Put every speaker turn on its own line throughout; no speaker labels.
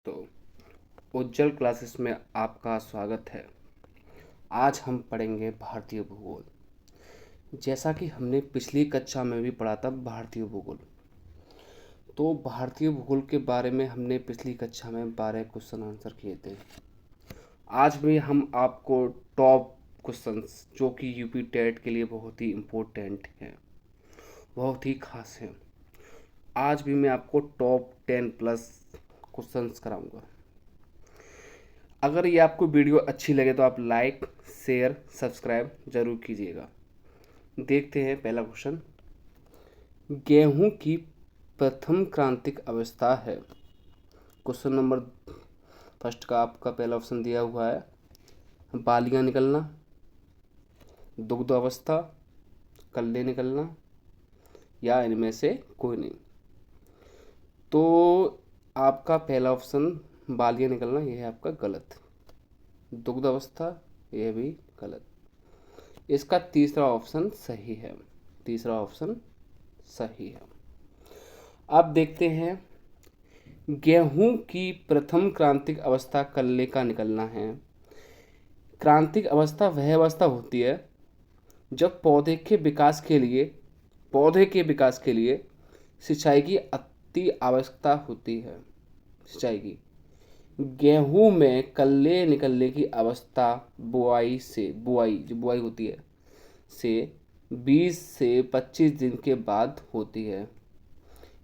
दोस्तों, उज्जवल क्लासेस में आपका स्वागत है। आज हम पढ़ेंगे भारतीय भूगोल। जैसा कि हमने पिछली कक्षा में भी पढ़ा था भारतीय भूगोल, तो भारतीय भूगोल के बारे में हमने पिछली कक्षा में 12 क्वेश्चन आंसर किए थे। आज भी हम आपको टॉप क्वेश्चंस जो कि यूपी टेट के लिए बहुत ही इम्पोर्टेंट हैं, बहुत ही खास हैं, आज भी मैं आपको टॉप 10 प्लस क्वेश्चंस कराऊंगा। अगर ये आपको वीडियो अच्छी लगे तो आप लाइक, शेयर, सब्सक्राइब जरूर कीजिएगा। देखते हैं पहला क्वेश्चन। गेहूं की प्रथम क्रांतिक अवस्था है। क्वेश्चन नंबर फर्स्ट का आपका पहला ऑप्शन दिया हुआ है बालियां निकलना, दुग्ध अवस्था, कल्ले निकलना या इनमें से कोई नहीं। तो आपका पहला ऑप्शन बालियां निकलना यह है आपका गलत। दुग्ध अवस्था यह भी गलत। इसका तीसरा ऑप्शन सही है। तीसरा ऑप्शन सही है। अब देखते हैं गेहूं की प्रथम क्रांतिक अवस्था कल्ले का निकलना है। क्रांतिक अवस्था वह अवस्था होती है जब पौधे के विकास के लिए सिंचाई की अति आवश्यकता होती है। सिंचाई की गेहूं में कल्ले निकलने की अवस्था बुआई जो बुआई होती है से 20 से 25 दिन के बाद होती है।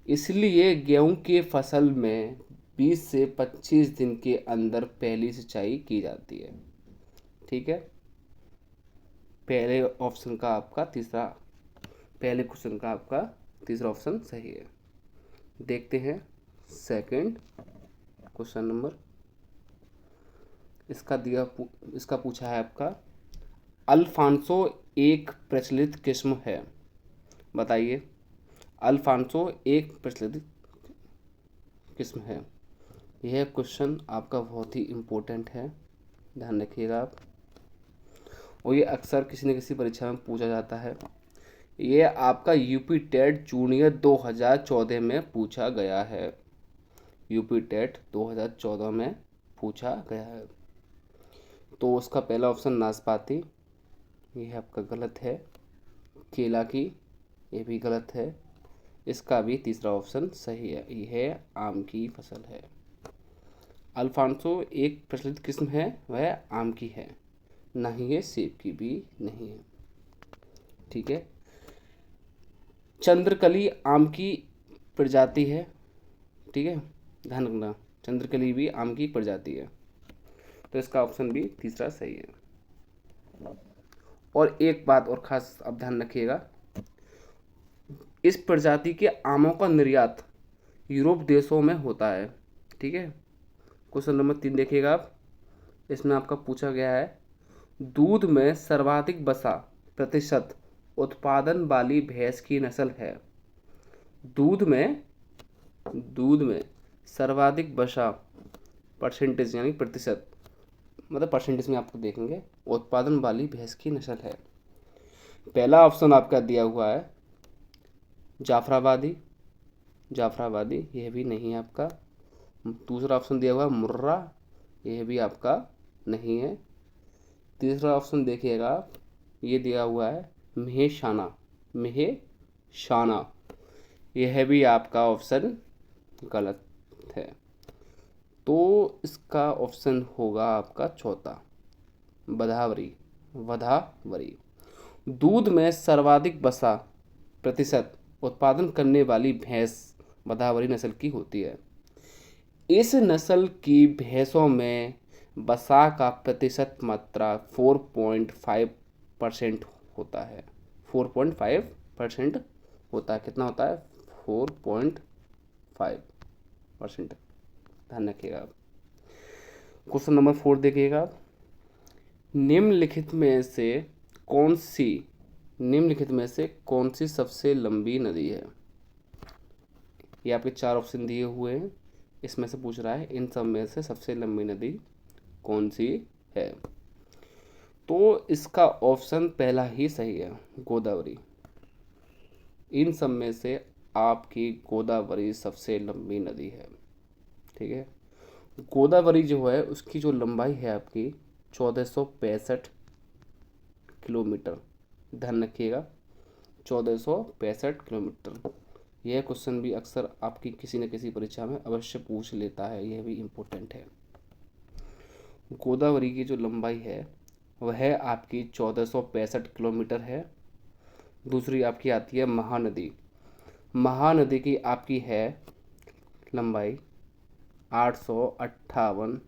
इसलिए गेहूं के फसल में 20 से 25 दिन के अंदर पहली सिंचाई की जाती है। ठीक है, पहले क्वेश्चन का आपका तीसरा ऑप्शन सही है। देखते हैं सेकंड क्वेश्चन नंबर। इसका पूछा है आपका अल्फांसो एक प्रचलित किस्म है। बताइए, अल्फांसो एक प्रचलित किस्म है। यह क्वेश्चन आपका बहुत ही इम्पोर्टेंट है, ध्यान रखिएगा आप। और ये अक्सर किसी न किसी परीक्षा में पूछा जाता है। ये आपका यूपी टेट जूनियर 2014 में पूछा गया है। यूपी टेट 2014 में पूछा गया है। तो उसका पहला ऑप्शन नाशपाती, यह आपका गलत है। केला की, यह भी गलत है। इसका भी तीसरा ऑप्शन सही है, यह आम की फसल है। अल्फांसो एक प्रचलित किस्म है, वह आम की है, नहीं है सेब की भी नहीं है। ठीक है, चंद्रकली आम की प्रजाति है। ठीक है, ध्यान रखना, चंद्रकली भी आम की प्रजाति है। तो इसका ऑप्शन भी तीसरा सही है। और एक बात और खास आप ध्यान रखिएगा, इस प्रजाति के आमों का निर्यात यूरोप देशों में होता है। ठीक है, क्वेश्चन नंबर 3 देखिएगा आप। इसमें आपका पूछा गया है दूध में सर्वाधिक वसा प्रतिशत उत्पादन वाली भैंस की नस्ल है। दूध में सर्वाधिक वसा परसेंटेज यानी प्रतिशत, मतलब परसेंटेज में आपको देखेंगे, उत्पादन वाली भैंस की नस्ल है। पहला ऑप्शन आपका दिया हुआ है जाफराबादी, यह भी नहीं है आपका। दूसरा ऑप्शन दिया हुआ है मुर्रा, यह भी आपका नहीं है। तीसरा ऑप्शन देखिएगा आप, ये दिया हुआ है महेशाना, यह भी आपका ऑप्शन गलत है। तो इसका ऑप्शन होगा आपका चौथा वधावरी। दूध में सर्वाधिक वसा प्रतिशत उत्पादन करने वाली भैंस वधावरी नस्ल की होती है। इस नस्ल की भैंसों में वसा का प्रतिशत मात्रा 4.5% होता है। 4.5% होता है। कितना होता है? 4.5%। ध्यान रखिएगा आप। क्वेश्चन नंबर 4 देखिएगा। निम्नलिखित में से कौन सी सबसे लंबी नदी है? ये आपके 4 ऑप्शन दिए हुए हैं, इसमें से पूछ रहा है इन सब में से सबसे लंबी नदी कौन सी है। तो इसका ऑप्शन पहला ही सही है, गोदावरी। इन सब में से आपकी गोदावरी सबसे लंबी नदी है। ठीक है, गोदावरी जो है उसकी जो लंबाई है आपकी 1465 किलोमीटर। ध्यान रखिएगा, 1465 किलोमीटर। यह क्वेश्चन भी अक्सर आपकी किसी न किसी परीक्षा में अवश्य पूछ लेता है, यह भी इम्पोर्टेंट है। गोदावरी की जो लंबाई है वह आपकी 1465 किलोमीटर है। दूसरी आपकी आती है महानदी। महानदी की आपकी है लंबाई 858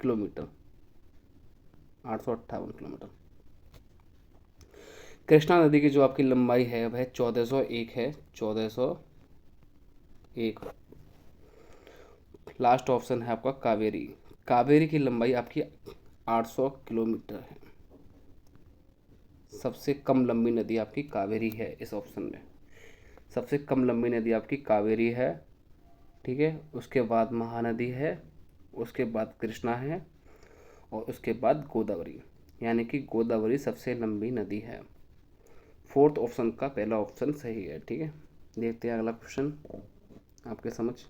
किलोमीटर। 858 किलोमीटर। कृष्णा नदी की जो आपकी लंबाई है वह 1401 है। 1401। लास्ट ऑप्शन है आपका कावेरी। कावेरी की लंबाई आपकी 800 किलोमीटर है। सबसे कम लंबी नदी आपकी कावेरी है इस ऑप्शन में। सबसे कम लंबी नदी आपकी कावेरी है, ठीक है। उसके बाद महानदी है, उसके बाद कृष्णा है, और उसके बाद गोदावरी, यानी कि गोदावरी सबसे लंबी नदी है। फोर्थ ऑप्शन का पहला ऑप्शन सही है, ठीक है। देखते हैं अगला क्वेश्चन आपके समझ।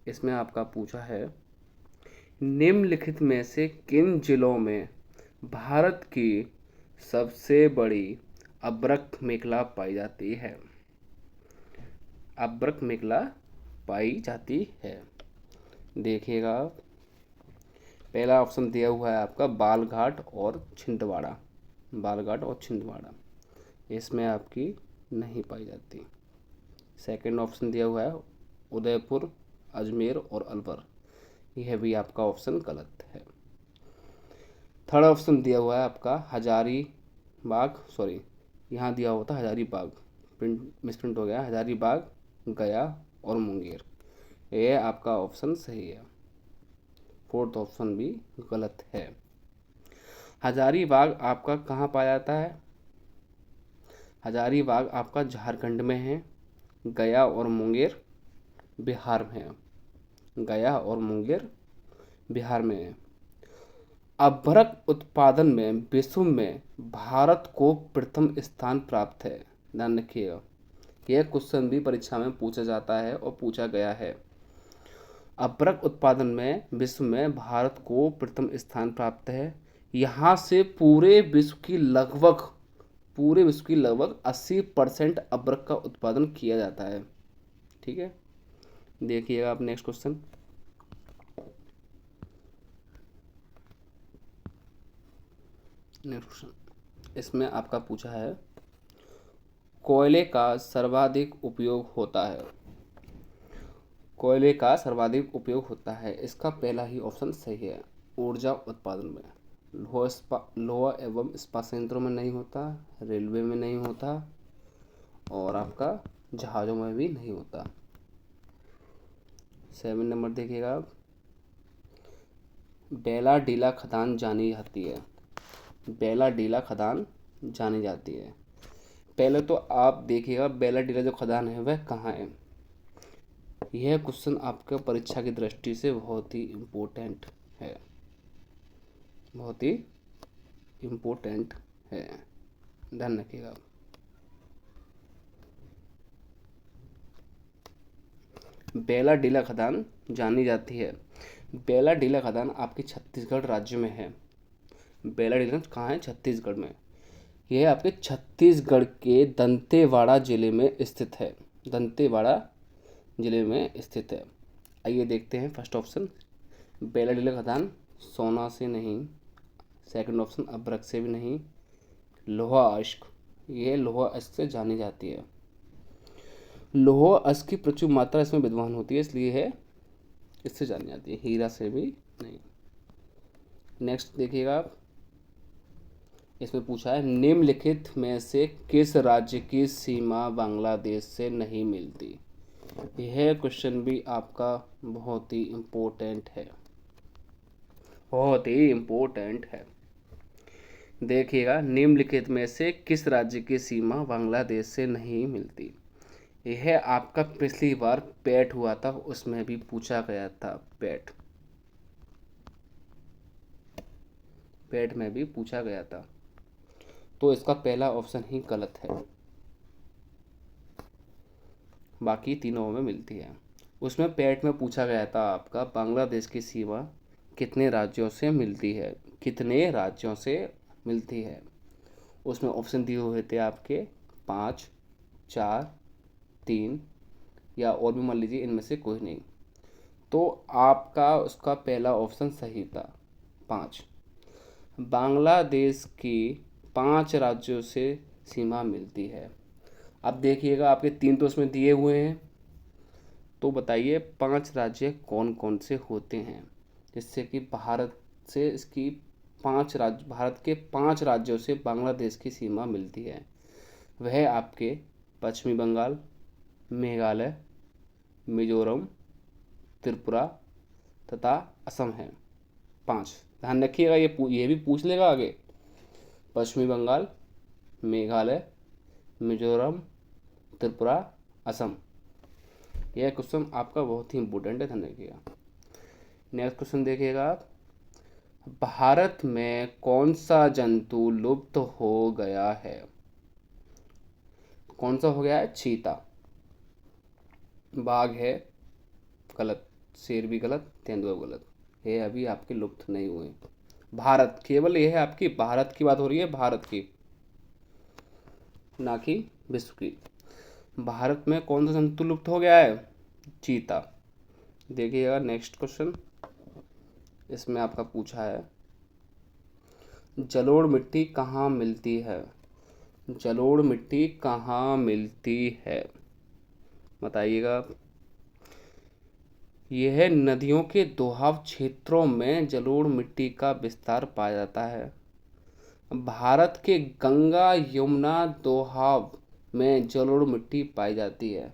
इसमें आपका पूछा है, निम्नलिखित में से किन जिलों में भारत की सबसे बड़ी अभ्रक मेखला पाई जाती है। अभ्रक मेखला पाई जाती है, देखिएगा। पहला ऑप्शन दिया हुआ है आपका बालघाट और छिंदवाड़ा। बालघाट और छिंदवाड़ा इसमें आपकी नहीं पाई जाती। सेकंड ऑप्शन दिया हुआ है उदयपुर, अजमेर और अलवर। यह भी आपका ऑप्शन गलत है। थर्ड ऑप्शन दिया हुआ है आपका हजारीबाग, सॉरी यहाँ दिया हुआ था हजारीबाग, प्रिंट मिसप्रिंट हो गया, हजारीबाग, गया और मुंगेर। यह आपका ऑप्शन सही है। फोर्थ ऑप्शन भी गलत है। हजारीबाग आपका कहाँ पाया जाता है। हजारीबाग आपका झारखंड में है। गया और मुंगेर बिहार में है। गया और मुंगेर बिहार में है। अभ्रक उत्पादन में विश्व में भारत को प्रथम स्थान प्राप्त है। ध्यान रखिएगा, यह क्वेश्चन भी परीक्षा में पूछा जाता है और पूछा गया है। अभ्रक उत्पादन में विश्व में भारत को प्रथम स्थान प्राप्त है। यहाँ से पूरे विश्व की लगभग 80% अभ्रक का उत्पादन किया जाता है, ठीक है। देखिएगा आप नेक्स्ट क्वेश्चन। इसमें आपका पूछा है, कोयले का सर्वाधिक उपयोग होता है। कोयले का सर्वाधिक उपयोग होता है, इसका पहला ही ऑप्शन सही है। ऊर्जा उत्पादन में लोहा एवं इस्पात संयंत्रों में नहीं होता, रेलवे में नहीं होता, और आपका जहाज़ों में भी नहीं होता। 7 नंबर देखिएगा आप। बेला डीला खदान जानी जाती है। बेला डीला खदान जानी जाती है। पहले तो आप देखिएगा बेला डीला जो खदान है वह कहाँ है। यह क्वेश्चन आपके परीक्षा की दृष्टि से बहुत ही इम्पोर्टेंट है, बहुत ही इम्पोर्टेंट है, ध्यान रखिएगा। बेला डीला खदान जानी जाती है। बेला डीला खदान आपके छत्तीसगढ़ राज्य में है। बेला डीला कहाँ है, छत्तीसगढ़ में। यह आपके छत्तीसगढ़ के दंतेवाड़ा जिले में स्थित है। दंतेवाड़ा जिले में स्थित है। आइए देखते हैं फर्स्ट ऑप्शन। बेला डीला खदान सोना से नहीं। सेकंड ऑप्शन अभ्रक से भी नहीं। लोहा अश्क, ये लोहा अश्क से जानी जाती है। लोहा अश्क की प्रचुर मात्रा इसमें विद्यमान होती है, इसलिए है इससे जानी जाती है, हीरा से भी नहीं। नेक्स्ट देखिएगा आप। इसमें पूछा है, निम्नलिखित में से किस राज्य की सीमा बांग्लादेश से नहीं मिलती। यह क्वेश्चन भी आपका बहुत ही इम्पोर्टेंट है, बहुत ही इम्पोर्टेंट है। देखिएगा, निम्नलिखित में से किस राज्य की सीमा बांग्लादेश से नहीं मिलती। यह आपका पिछली बार पैट हुआ था, उसमें भी पूछा गया था। पैट में भी पूछा गया था, तो इसका पहला ऑप्शन ही गलत है, बाकी तीनों में मिलती है। उसमें पेट में पूछा गया था आपका, बांग्लादेश की सीमा कितने राज्यों से मिलती है, कितने राज्यों से मिलती है। उसमें ऑप्शन दिए हुए थे आपके 5, 4, 3 या और भी मान लीजिए इनमें से कोई नहीं। तो आपका उसका पहला ऑप्शन सही था, 5। बांग्लादेश की 5 राज्यों से सीमा मिलती है। अब देखिएगा आपके 3 तो उसमें दिए हुए हैं, तो बताइए 5 राज्य कौन कौन से होते हैं, जिससे कि भारत से इसकी 5 राज्य, भारत के 5 राज्यों से बांग्लादेश की सीमा मिलती है। वह आपके पश्चिमी बंगाल, मेघालय, मिजोरम, त्रिपुरा तथा असम है। 5 ध्यान रखिएगा, ये भी पूछ लेगा आगे। पश्चिमी बंगाल, मेघालय, मिजोरम, त्रिपुरा, असम। यह क्वेश्चन आपका बहुत ही इंपॉर्टेंट है, ध्यान रखिएगा। नेक्स्ट क्वेश्चन देखिएगा आप, भारत में कौन सा जंतु लुप्त हो गया है। कौन सा हो गया है? चीता। बाघ है गलत, शेर भी गलत, तेंदुआ गलत, ये अभी आपके लुप्त नहीं हुए। भारत, केवल यह है आपकी भारत की बात हो रही है, भारत की, ना कि विश्व की। भारत में कौन सा जंतु लुप्त हो गया है? चीता। देखिएगा नेक्स्ट क्वेश्चन, इसमें आपका पूछा है, जलोढ़ मिट्टी कहाँ मिलती है। जलोढ़ मिट्टी कहाँ मिलती है, बताइएगा। यह नदियों के दोहाव क्षेत्रों में जलोढ़ मिट्टी का विस्तार पाया जाता है। भारत के गंगा यमुना दोहाव में जलोढ़ मिट्टी पाई जाती है।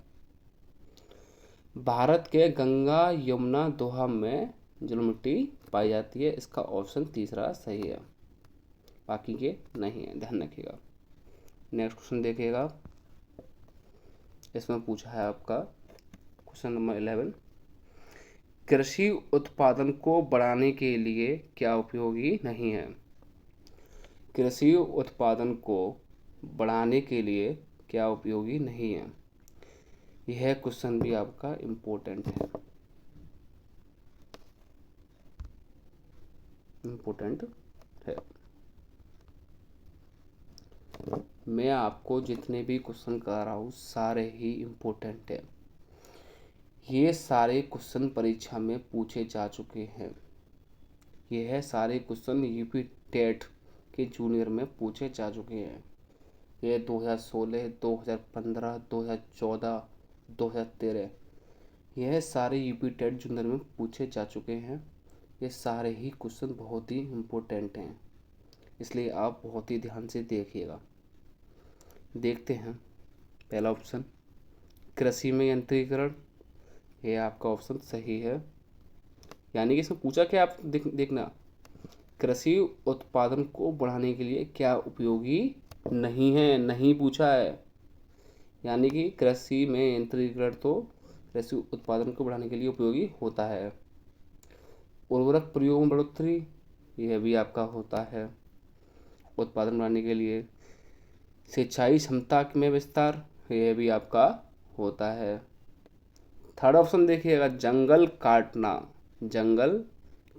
भारत के गंगा यमुना दोहाव में जलोढ़ मिट्टी पाई जाती है। इसका ऑप्शन तीसरा सही है, बाकी के नहीं है, ध्यान रखिएगा। नेक्स्ट क्वेश्चन देखिएगा, इसमें पूछा है आपका क्वेश्चन नंबर 11, कृषि उत्पादन को बढ़ाने के लिए क्या उपयोगी नहीं है। कृषि उत्पादन को बढ़ाने के लिए क्या उपयोगी नहीं है, यह क्वेश्चन भी आपका इम्पोर्टेंट है, इम्पोर्टेंट है। मैं आपको जितने भी क्वेश्चन करा रहा हूँ सारे ही इम्पोर्टेंट है। ये सारे क्वेश्चन परीक्षा में पूछे जा चुके हैं। यह सारे क्वेश्चन यूपी टेट के जूनियर में पूछे जा चुके हैं। ये 2016, 2015, 2014, 2013, यह सारे यूपी टेट जूनियर में पूछे जा चुके हैं। ये सारे ही क्वेश्चन बहुत ही इम्पोर्टेंट हैं, इसलिए आप बहुत ही ध्यान से देखिएगा। देखते हैं पहला ऑप्शन, कृषि में यंत्रीकरण, ये आपका ऑप्शन सही है। यानी कि इसमें पूछा क्या, आप देखना, कृषि उत्पादन को बढ़ाने के लिए क्या उपयोगी नहीं है, नहीं पूछा है। यानी कि कृषि में यंत्रीकरण तो कृषि उत्पादन को बढ़ाने के लिए उपयोगी होता है। उर्वरक प्रयोग में बढ़ोतरी, यह भी आपका होता है उत्पादन बढ़ाने के लिए। सिंचाई क्षमता में विस्तार, यह भी आपका होता है। थर्ड ऑप्शन देखिएगा, जंगल काटना, जंगल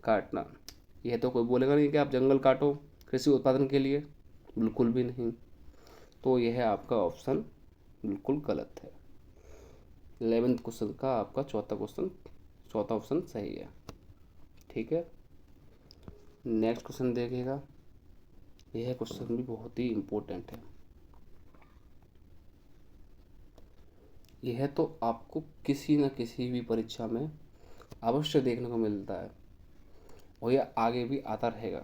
काटना, यह तो कोई बोलेगा नहीं कि आप जंगल काटो कृषि उत्पादन के लिए, बिल्कुल भी नहीं। तो यह आपका ऑप्शन बिल्कुल गलत है। 11th क्वेश्चन का आपका चौथा ऑप्शन सही है, ठीक है। नेक्स्ट क्वेश्चन देखिएगा, यह क्वेश्चन भी बहुत ही इम्पोर्टेंट है। यह तो आपको किसी न किसी भी परीक्षा में अवश्य देखने को मिलता है और यह आगे भी आता रहेगा।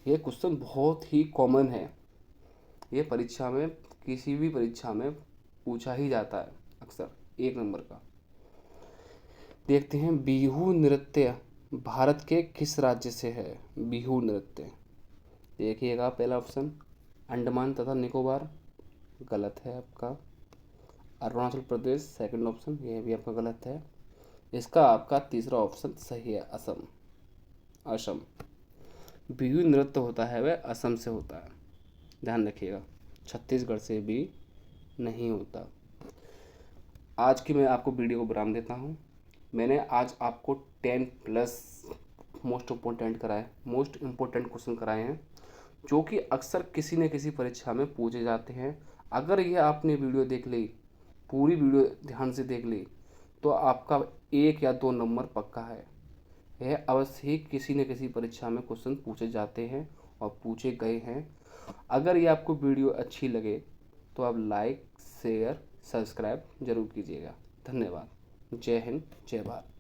यह क्वेश्चन बहुत ही कॉमन है, ये परीक्षा में, किसी भी परीक्षा में पूछा ही जाता है अक्सर, 1 नंबर का। देखते हैं, बिहू नृत्य भारत के किस राज्य से है। बिहू नृत्य, देखिएगा पहला ऑप्शन अंडमान तथा निकोबार, गलत है आपका। अरुणाचल प्रदेश सेकंड ऑप्शन, यह भी आपका गलत है। इसका आपका तीसरा ऑप्शन सही है, असम। असम बिहू नृत्य होता है वह असम से होता है, ध्यान रखिएगा, छत्तीसगढ़ से भी नहीं होता। आज की मैं आपको वीडियो को विराम देता हूँ। मैंने आज आपको 10 प्लस मोस्ट इम्पोर्टेंट क्वेश्चन कराए हैं, जो कि अक्सर किसी न किसी परीक्षा में पूछे जाते हैं। अगर ये आपने वीडियो देख ली, पूरी वीडियो ध्यान से देख ली, तो आपका 1 या 2 नंबर पक्का है। यह अवश्य ही किसी न किसी परीक्षा में क्वेश्चन पूछे जाते हैं और पूछे गए हैं। अगर ये आपको वीडियो अच्छी लगे तो आप लाइक, शेयर, सब्सक्राइब जरूर कीजिएगा। धन्यवाद। जय हिंद, जय भारत।